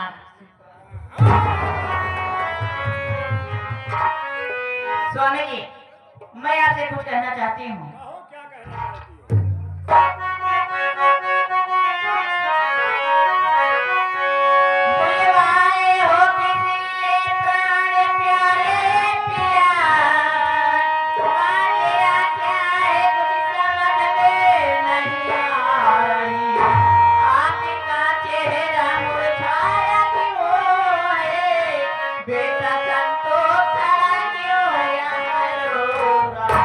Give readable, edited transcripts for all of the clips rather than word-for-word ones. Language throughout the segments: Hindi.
सीताराम। स्वामी जी, मैं आपसे कुछ कहना चाहती हूँ। क्या कहना चाहती हो? बुलवाए हो किसी प्राण प्यारे पिया, तुम्हारे क्या है कुछ समझ में नहीं आ रही। आपका चेहरा मुरझाया क्यों है, बेटा संतोष खड़ा क्यों है यहाँ रो रहा।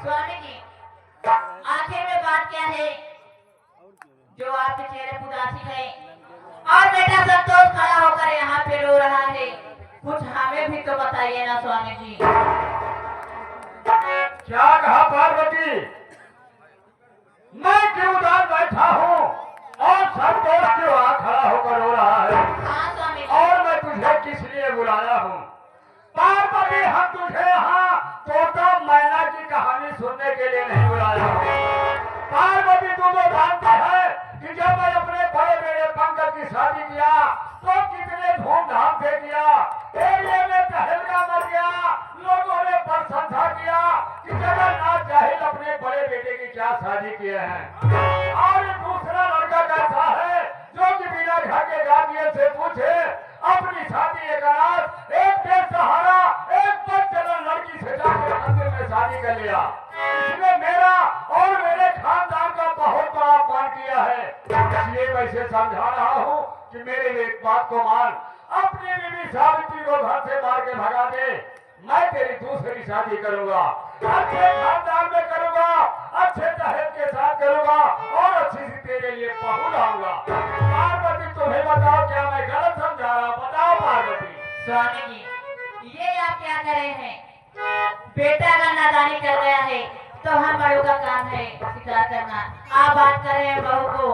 स्वामी जी, आखिर में बात क्या है जो आपके चेहरे पर उदासी है और बेटा संतोष खड़ा होकर यहाँ पे रो रहा है? कुछ हमें भी तो बताइए ना स्वामी जी। क्या कहा पार्वती? मैं क्यों उदास बैठा हूँ और संतोष क्यों वहां खड़ा होकर रो रहा है? हाँ स्वामी जी। और मैं तुझे किस लिए बुलाया हूँ? पार्वती, हम तुझे यहाँ तोता मैना की कहानी सुनने के लिए नहीं बुलाया हूँ। पार्वती, तू तो जानती है कि जब मैं अपने बड़े बेटे पंकज की शादी किया तो कितने धूमधाम से किया। एरिया में तहलका मच गया, लोगों ने प्रशंसा किया कि जगन्नाथ जाहिल अपने बड़े बेटे की क्या शादी किए हैं। और दूसरा लड़का कैसा है जो कि बिना घर के गार्जियन से पूछे अपनी शादी एक रात एक बेसहारा एक बदचलन लड़की से जाकर मंदिर में शादी कर लिया। इसने मेरा और मेरे खानदान का बहुत बड़ा अपमान किया है। इसलिए मैं इसे समझा रहा हूँ कि मेरे एक बात को मान, अपनी बीवी सावित्री को घर से मार के भगा दे। मैं तेरी दूसरी शादी करूंगा, अच्छे खानदान में करूंगा, अच्छे दहेज के साथ करूंगा और अच्छी सी तेरे लिए बहू लाऊंगा। पार्वती, तुम्हें बताओ क्या मैं गलत समझा रहा हूं? बताओ पार्वती। स्वामी जी, ये आप क्या कर रहे हैं? बेटा अगर नादानी कर गया है तो हम बड़ों का काम है स्वीकार करना। आप बात कर रहे हैं बहू को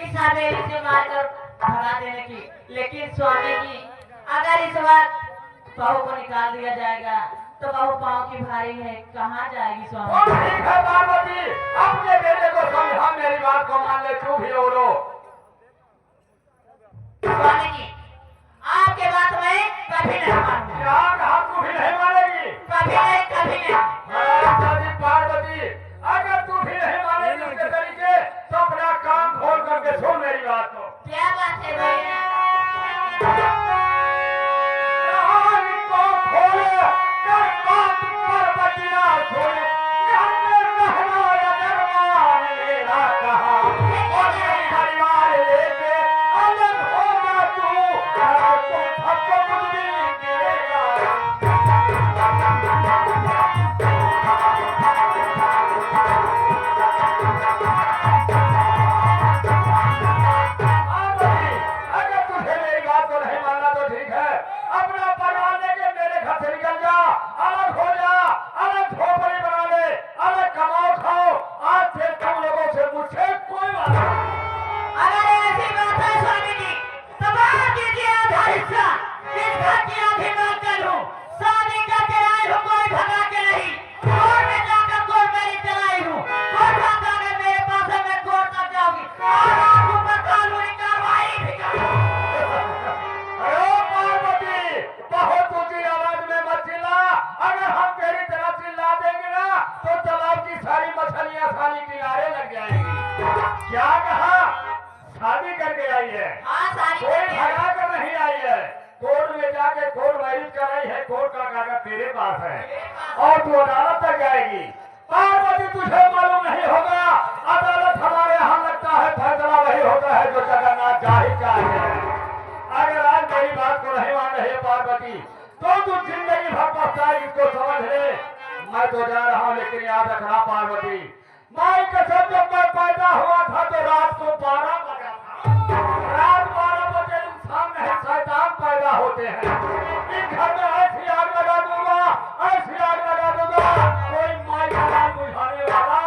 इस हवेली से मारकर भगा देने की, लेकिन स्वामी जी अगर इस वक्त बहू को निकाल दिया जाएगा तो बहू पाँव की भारी है, कहाँ जाएगी स्वामी? और ठीक है पार्वती, अपने बेटे को समझा, मेरी बात को मान ले, तू भी रो। स्वामी जी, आपके बात मैं कभी नहीं मानूंगी। क्या कहा? तू भी नहीं मानेगी? कभी नहीं, कभी नहीं। महाराज पार्वती, अगर तू भी नहीं मानेगी उसके तरीके तो अपना काम खोल करके सुन मेरी बात को। क्या बात है भैया? कान को खोले, कर बात पार्वती ना छोड़े, घर में रहना अरमान मेरा कहा, और ये परिवार लेके अलग हो जा तू, अगर तुम सबको कुछ भी मिलेगा। अगर तुझे मेरी बात को नहीं मानना तो ठीक है, अपना परिवार लेके मेरे घर से निकल जा, अलग हो जा, अलग झोपड़ी बना ले, अलग कमाओ खाओ। आज से तुम लोगों से मुझसे कोई बात नहीं। अगर ऐसी बात है स्वामी जी तो बाहर कीजिए आधा हिस्सा, इस घर की आधी मैं करूं। शादी करके आई हूं, कोई भगा के नहीं। कोर्ट में जाकर कोर्ट मेरी चलाई हूं, कोर्ट बात अगर मेरे पास है मैं कोर्ट तक जाऊंगी और आपको पर कानूनी कार्रवाई भी करूंगी। अरे पार्वती, बहुत ऊंची आवाज में मत चिल्ला। अगर हम तेरी तरह चिल्ला देंगे ना तो तालाब की सारी मछलियां खाली किनारे लग जाएंगी। क्या कहा? शादी करके आई है, हाँ सारी कोई करके आई। भगा कर नहीं आई है। कोर्ट में जाके कोर्ट मैरिज कराई है, कोर्ट का कागज तेरे पास है और तू अदालत तक जाएगी। पार्वती, तुझे मालूम नहीं होगा, अदालत हमारे यहाँ लगता है, फैसला वही होता है जो जगन्नाथ जाहिर का है। अगर आज मेरी बात को नहीं मान रही है पार्वती तो तू जिंदगी भर पछताएगी, इसको समझ ले। मैं तो जा रहा हूँ, लेकिन याद रखना पार्वती, माई कसम जब मैं पैदा हुआ था तो रात को 12 बजा था। रात 12 बजे इंसान नहीं शैतान पैदा होते हैं। इस घर में ऐसी आग लगा दूंगा, ऐसी आग लगा दूंगा, कोई माई का नाम बुझाने वाला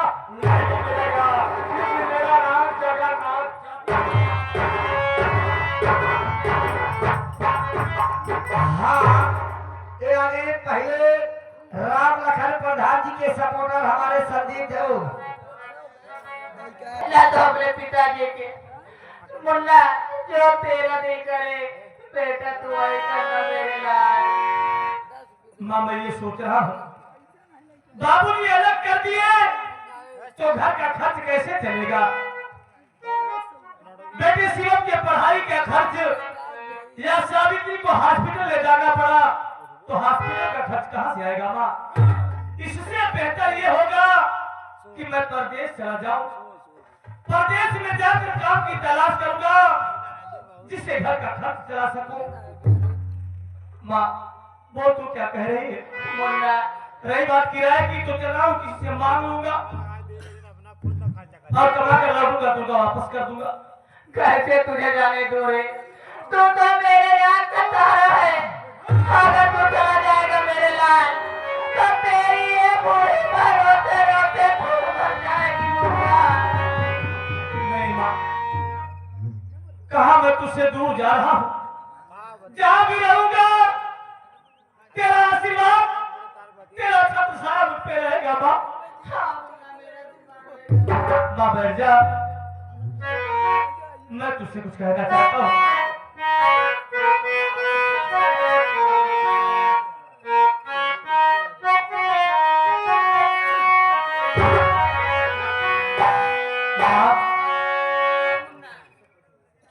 नहीं मिलेगा। इसलिए मेरा नाम जगन्नाथ। हाँ, आगे पहले राम लखन प्रधान जी के सपोर्टर हमारे संदीप देव। ना तो अपने पिताजी के मुन्ना जो तेरा दिल करे बेटा तू वही करना मेरे लाल। माँ मैं ये सोच रहा हूँ बाबूजी अलग कर दिए तो घर का खर्च कैसे चलेगा। बेटी शिवम की पढ़ाई का खर्च या सावित्री को हॉस्पिटल ले जाना पड़ा तो हॉस्पिटल का खर्च कहाँ से आएगा माँ। इससे बेहतर ये होगा कि मैं परदेश चला जाऊं, परदेश में जाकर काम की तलाश करूंगा जिससे घर का खर्च चला सकूं। माँ वो तो क्या कह रही है। मुन्ना रही बात किराए की तो चल रहा हूँ किसी से मांग लूंगा और कमा कर लौटूंगा तो वापस कर दूंगा। कैसे तुझे जाने दूँ रे, तू तो मेरे यार का तारा है। अगर तू चला जाएगा मेरे लाल तो तेरी ये बूढ़ी पर रोते रोते फूल भर जाएगी मुन्ना। नहीं माँ कहा मैं तुझसे दूर जा रहा हूँ, जहाँ भी रहूंगा तेरा आशीर्वाद तेरा छत्र साहब पे रहेगा माँ। माँ बैठ जा, मैं तुझसे कुछ कहना चाहता हूँ।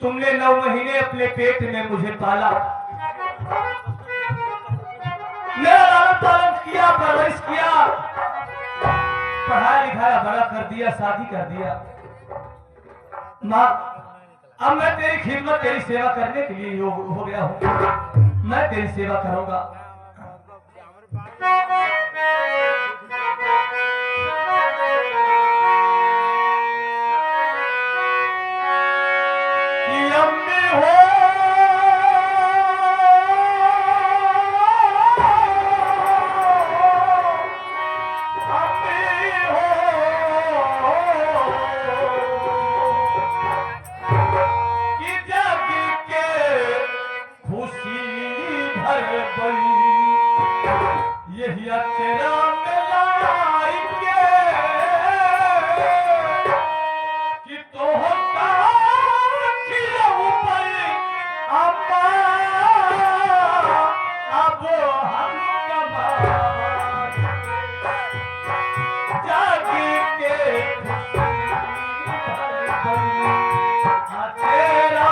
तुमने 9 महीने अपने पेट में मुझे पाला, मेरा लालन पालन किया, परवरिश किया, पढ़ाया लिखाया, बड़ा कर दिया, शादी कर दिया। माँ अब मैं तेरी खिदमत तेरी सेवा करने के लिए योग हो गया हूँ, मैं तेरी सेवा करूंगा। यही तेरा मिलाएंगे कि तो ऊपर अम्मा अब हम जाग के तेरा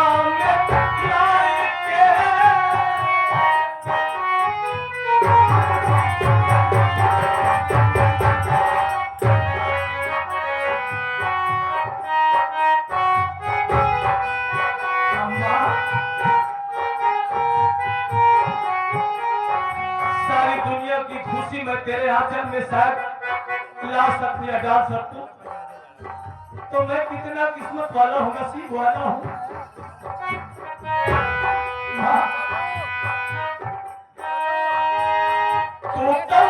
मैं तेरे आंचल में शायद ला सकती या डाल सकूं, तो मैं कितना किस्मत वाला हूँ, नसीब वाला हूँ। तू तो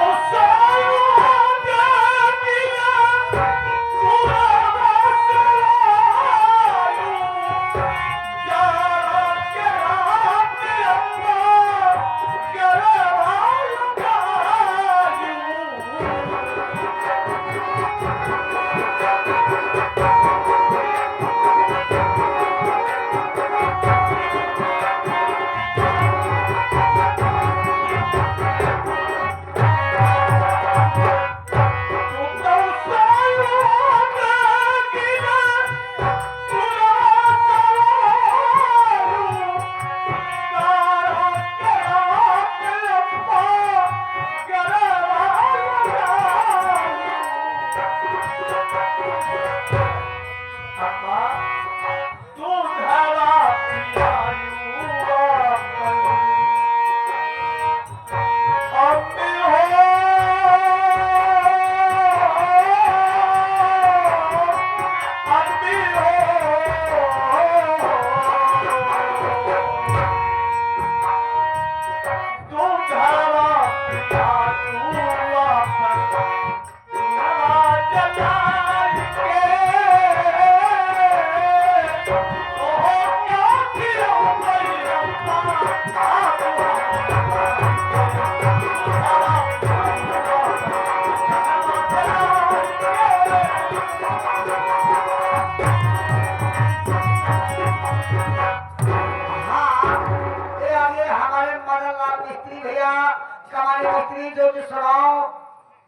कमानी मिस्त्री जो कि सुनाओ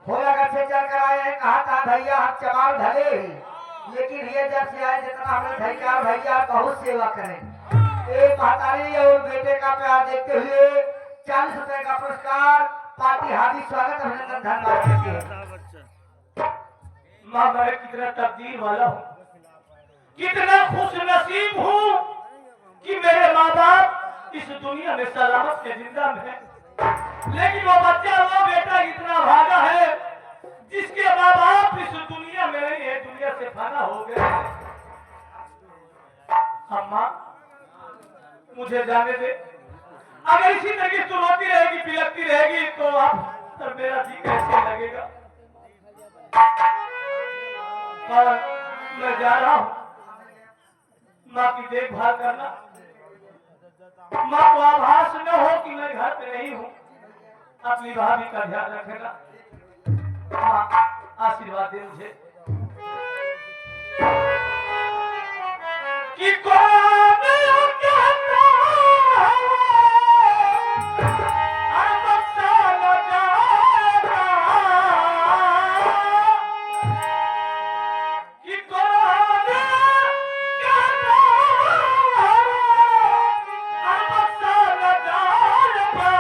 होलागढ़ से चल कर आए हैं, कहा था भैया हम चमार धले हैं, लेकिन ये जब से आए जितना हमने धैकार भैया बहुत सेवा करें। एक महतारी और बेटे का प्यार देखते हुए 40 रुपए का पुरस्कार पार्टी हार्दिक स्वागत अभिनंदन धन्यवाद करती है। माँ मैं कितना तकदीर वाला हूँ, कितना खुश नसीब हूँ कि मेरे माँ बाप इस दुनिया में सलामत के जिंदा में है। लेकिन वो बच्चा वो बेटा इतना भागा है जिसके माँ बाप इस दुनिया में नहीं है, दुनिया से फाना हो गए हैं। अम्मा मुझे जाने दे, अगर इसी तरह तू रोती रहेगी पिलकती रहेगी तो अब तो मेरा जी कैसे लगेगा। और मैं जा रहा हूँ, माँ की देखभाल करना, माँ को आभास न हो कि मैं घर पे नहीं हूँ। अपनी भाभी का ध्यान रखेगा। माँ आशीर्वाद दे मुझे कि कौन कहता है अब साल जाएगा, कि कौन कहता है अब साल जाएगा,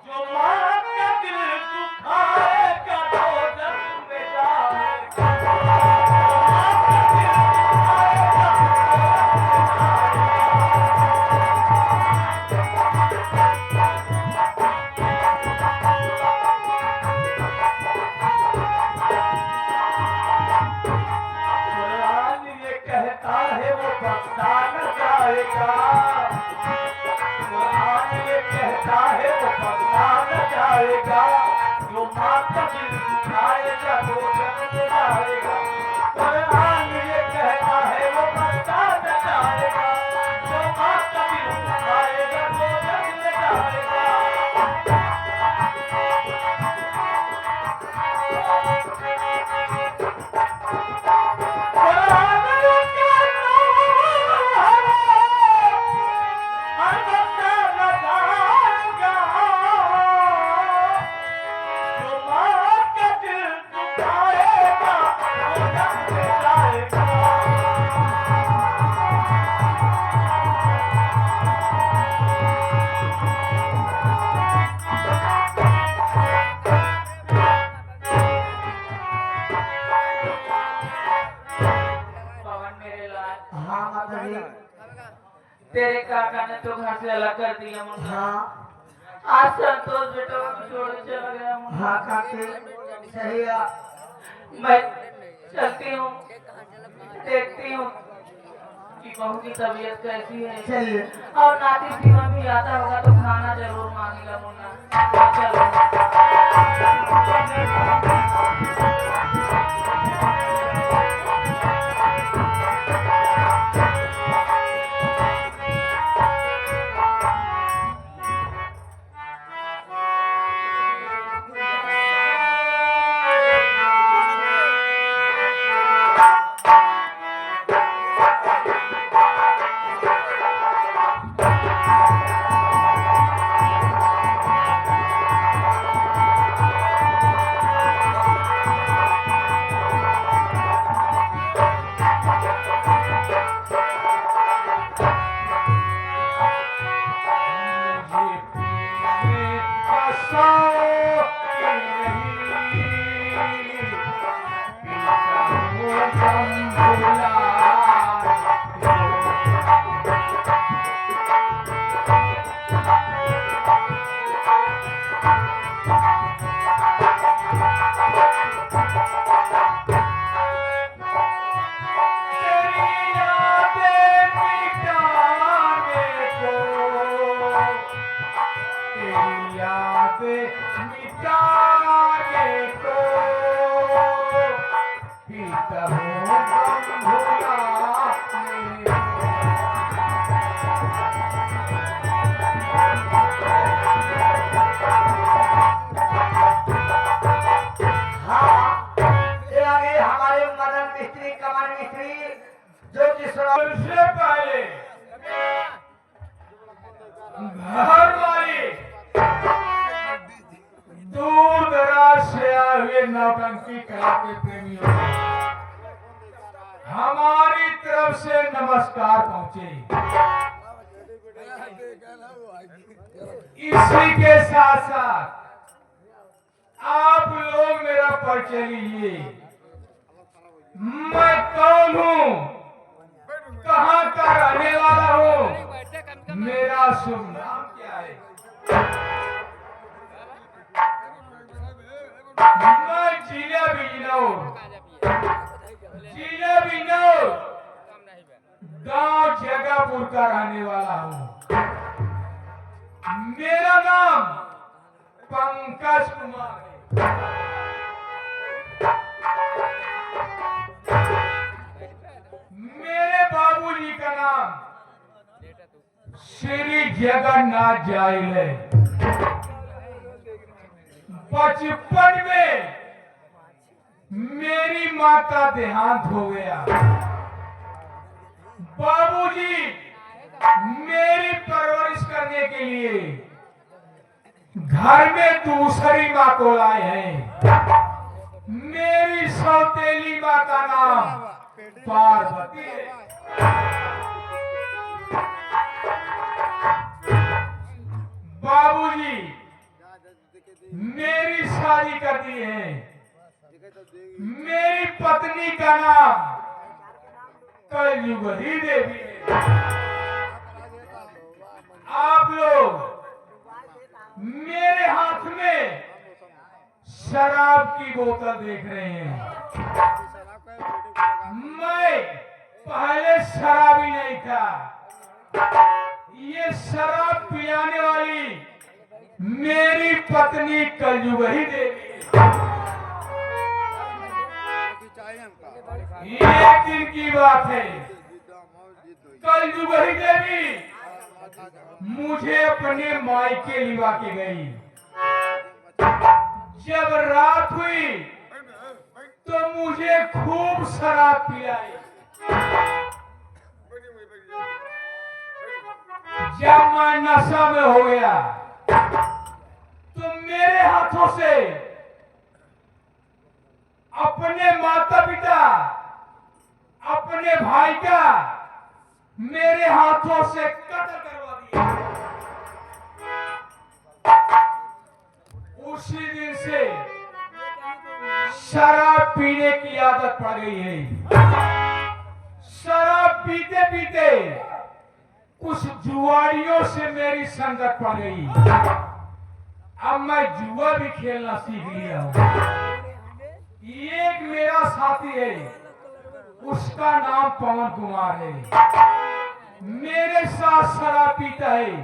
जो माँ का दिल दुखाएगा तो जन्म में जाएगा। कुरान ये कहता है वो बख्शा न जाएगा, कुरान ये कहता है वो बख्शा न जाएगा, जो माँ का दिल दुखाएगा वो जन्म में जाएगा। कुरान ये कहता है वो बख्शा न जाएगा, जो माँ का दिल दुखाएगा वो जन्म में जाएगा। पवन मेरे लाल, हाँ माता जी। तेरे काका ने तो घर से अलग कर दिया मुन्ना। हाँ आज संतोष बेटा को छोड़ के चला गया मुन्ना। हाँ काकी सही है। मैं चलती हूँ, देखती हूँ कि बहू की तबीयत कैसी है। चलिए और नाती सीमा भी आता होगा तो खाना जरूर मांगेगा मुन्ना। चलो सबसे पहले घर वाली दूर दराज से आए हुए नौटंकी कला के प्रेमियों, हमारी तरफ से नमस्कार पहुंचे। इसी के साथ साथ आप लोग मेरा परिचय लीजिए। मैं कौन हूँ, कहाँ का रहने वाला हूँ, मेरा शुभ नाम क्या है? मैं जिला बिजनौर गांव जगापुर का रहने वाला हूँ। मेरा नाम पंकज कुमार है। मेरे बाबूजी का नाम श्री जगन्नाथ जाइल है। बचपन में मेरी माँ का देहांत हो गया। बाबूजी मेरी परवरिश करने के लिए घर में दूसरी माँ को लाए हैं। मेरी सौतेली माँ का नाम पार्वती है। बाबूजी मेरी शादी कर दी है। मेरी पत्नी का नाम कलयुगी देवी है। आप लोग मेरे हाथ में शराब की बोतल देख रहे हैं। मैं पहले शराबी नहीं था। ये शराब पिलाने वाली मेरी पत्नी कलयुगी देवी। एक दिन की बात है, कलयुगी देवी मुझे अपने मायके लिवा के गई। जब रात हुई तो मुझे खूब शराब पिलाई। जब मैं नशा में हो गया तो मेरे हाथों से अपने माता पिता, अपने भाई का मेरे हाथों से कत्ल करवा दिया। उसी दिन से शराब पीने की आदत पड़ गई है। शराब पीते पीते कुछ जुआड़ियों से मेरी संगत पड़ गई। अब मैं जुआ भी खेलना सीख लिया हूँ। एक मेरा साथी है, उसका नाम पवन कुमार है। मेरे साथ शराब पीता है,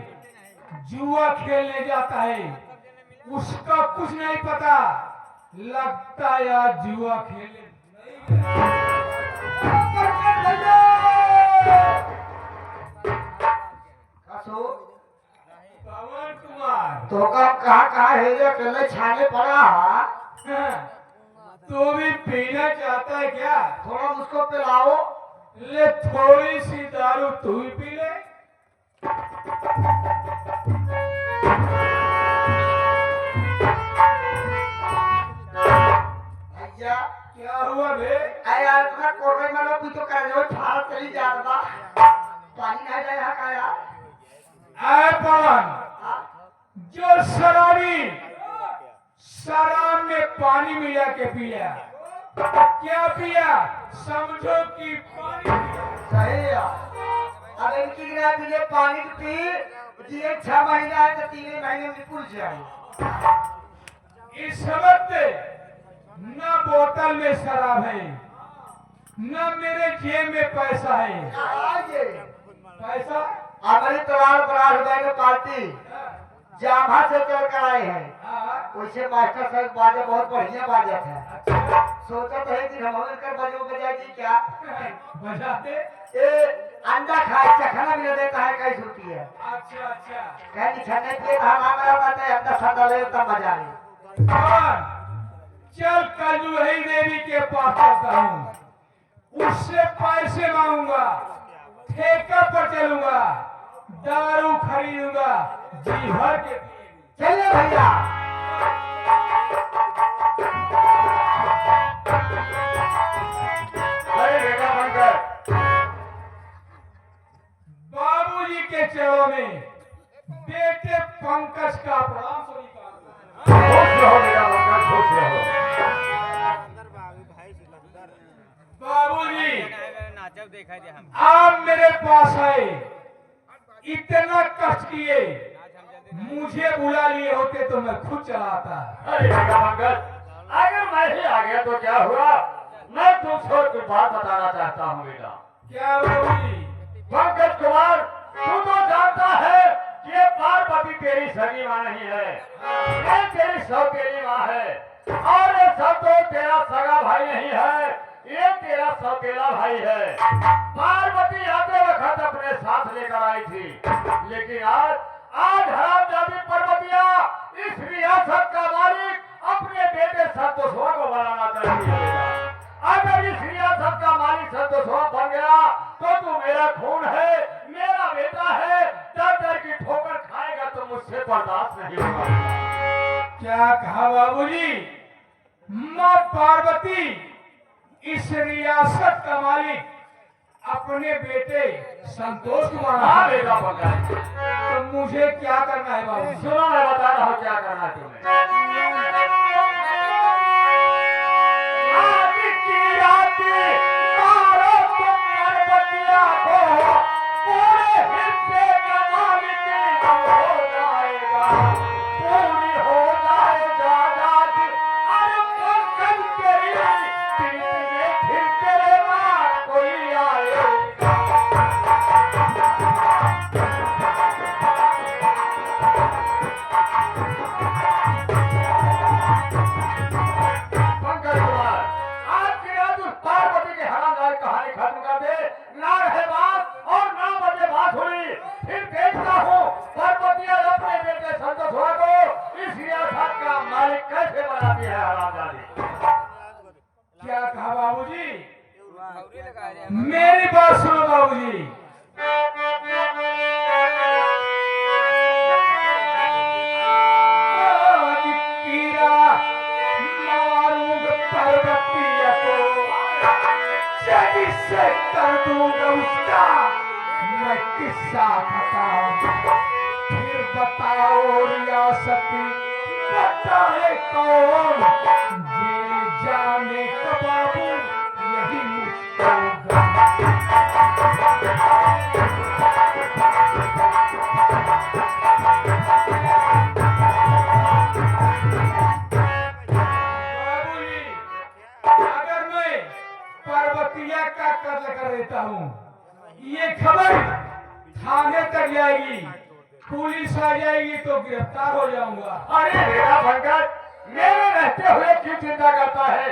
जुआ खेलने जाता है। उसका कुछ नहीं पता, लगता यार जुआ खेलने पवन कुमार तो कहाँ है जो अकेले छाने पड़ा है? तो भी पीना चाहता है क्या? थोड़ा मुझको पिलाओ। ले थोड़ी सी दारू तू ही पी ले। भैया क्या हुआ बे? यार इतना कोरे में लोग भी तो कर रहे हो, छाल चली जात बा। पानी नहीं जाए यहाँ का यार। आए पवन, जो शराबी शराब में पानी मिला के पिया, क्या पिया? समझो कि पानी पिया। सही है। अब इनकी गिरा पीले पानी पी दिए 6 महीना है तो 3 महीने में पूछ जाए। इस वक्त न बोतल में शराब है, न मेरे जेब में पैसा है। आगे पैसा हमारी तलाड़ बराड़ गए पार्टी जामा से चल कर आए हैं। वैसे मास्टर साहब बाजे बहुत बढ़िया बाजे थे। सोचा तो है कि हम कर बजो बजाएगी क्या? बजाते ए अंडा खाए चखना भी नहीं देता है, कैसे होती है? अच्छा अच्छा। कहनी छने के धाना मेरा बात है, अंडा सदा ले तब मजा नहीं। चल कलयुगी देवी के पास चलता हूँ, उससे पैसे मांगूंगा, ठेका पर चलूंगा, दारू खरीदूंगा, जी भर के। चलिए भैया। चरणों में बेटे पंकज का प्रणाम स्वीकार करो। खुश रहो मेरा पंकज, खुश रहो। बाबूजी, आप मेरे पास आए, इतना कष्ट किए, मुझे बुला लिए होते तो मैं खुद चला आता। अरे बेटा पंकज, अगर मैं ही आ गया तो क्या हुआ? मैं तुमसे कुछ बात बताना चाहता हूँ बेटा। क्या बाबूजी? पंकज कुमार, तू तो जानता है कि ये पार्वती तेरी सगी माँ नहीं है, ये तेरी सौतेली माँ है, और ये सब तो तेरा सगा भाई नहीं है, ये तेरा सौतेला भाई है। पार्वती आते वक्त अपने साथ लेकर आई थी, लेकिन आज हरामजादी पर्वतिया, इस रियासत का मालिक अपने बेटे संतोषवा को बनाना चाहिए। अगर इस रियासत का मालिक संतोषवा बन गया तो तू मेरा खून है, मेरा बेटा है, दर दर की ठोकर खाएगा तो मुझसे बर्दाश्त नहीं होगा। क्या कहा बाबूजी? माँ पार्वती इस रियासत का मालिक अपने बेटे संतोष को हाँ बनाना, बेटा पंकज, तो मुझे क्या करना है बाबूजी? सुनो मैं बता रहा हूँ क्या करना है तुम्हें। आज की रात मारो तुम पार्वतिया को, पूरे हिस्से का मालिक हो जाएगा, पूरी हो जाएगा रात। अरे पंकज तेरी पीठ में फिर तेरे माँ कोई आएगा। पंकज कुमार, आज की रात उस पार्वती की हरामजादी कहानी खत्म कर दे, ना रहे बात और ना बजे बात हुई। फिर देखता हूँ पार्वतिया अपने बेटे संतोषवा को इस रियासत का मालिक कैसे बनाती है हरामजादी। क्या कहा बाबूजी? मेरी बात सुनो बाबूजी। आज की रात मारूंगा पर्वतिया को, जल्दी से कर दूंगा उसका मैं किस्सा बताऊंगा। फिर बताओ रियासती, बताए कौन? जेल जाने का बाबू यही मुझको बाबूजी, अगर मैं पर्वतिया का कत्ल कर देता हूँ, ये खबर थाने तक जाएगी, पुलिस आ जाएगी तो गिरफ्तार हो जाऊंगा। अरे बेटा पंकज, मेरे रहते हुए क्यों चिंता करता है?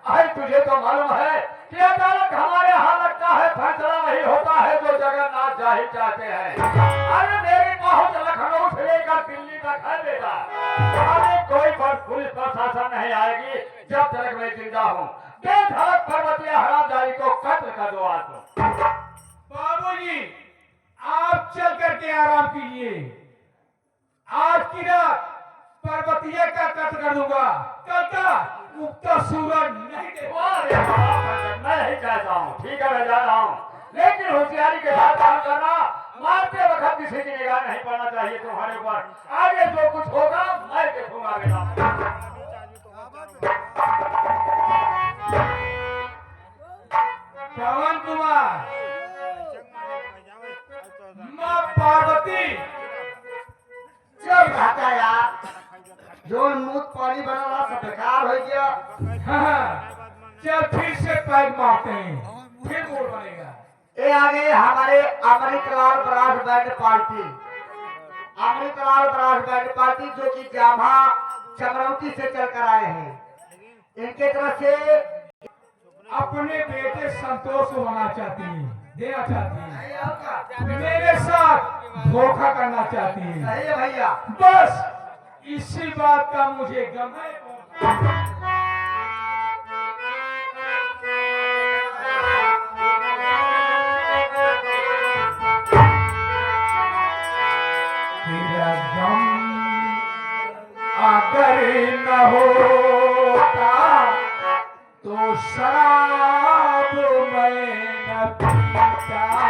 अरे तुझे तो मालूम है कि अदालत हमारे यहाँ लगता है, फैसला वही होता है जो जगन्नाथ जाहिर चाहते हैं। अरे मेरी पहुंच लखनऊ से लेकर दिल्ली तक है बेटा। अरे कोई पुलिस प्रशासन नहीं आएगी जब तक मैं जिंदा हूँ। बेधड़क पर्वतिया हरामजादी को कत्ल कर दो आज तो। बाबूजी, आप चल करके आराम कीजिए, आज की रात पर्वतिया का कत्ल कर दूंगा, कल का उगता सूरज नहीं देखूंगा। अरे बाबा पंकज, मैं नहीं चाहता हूँ, ठीक है मैं जा रहा हूँ, लेकिन होशियारी के साथ काम करना। मारते वक्त किसी की निगाह नहीं पड़ना चाहिए तुम्हारे ऊपर। आगे जो कुछ होगा मैं देखूंगा बेटा। पवन कुमार, माँ पार्वती, चल भाता यार, जो मूत पानी बनाना सब बेकार हो गया। हाँ, चल फिर से पैग मारते हैं, फिर बोल बनेगा। ये आगे हमारे Amritlal brass band party, Amritlal brass band party जो कि जामा चमरौती से चल कर आए हैं। इनके तरफ से अपने बेटे संतोष को होना चाहती है, देना चाहती है, मेरे साथ धोखा करना चाहती है। सही है भैया। बस इसी बात का मुझे गम है। तेरा गम अगर न होता तो शराब मैं न पीता।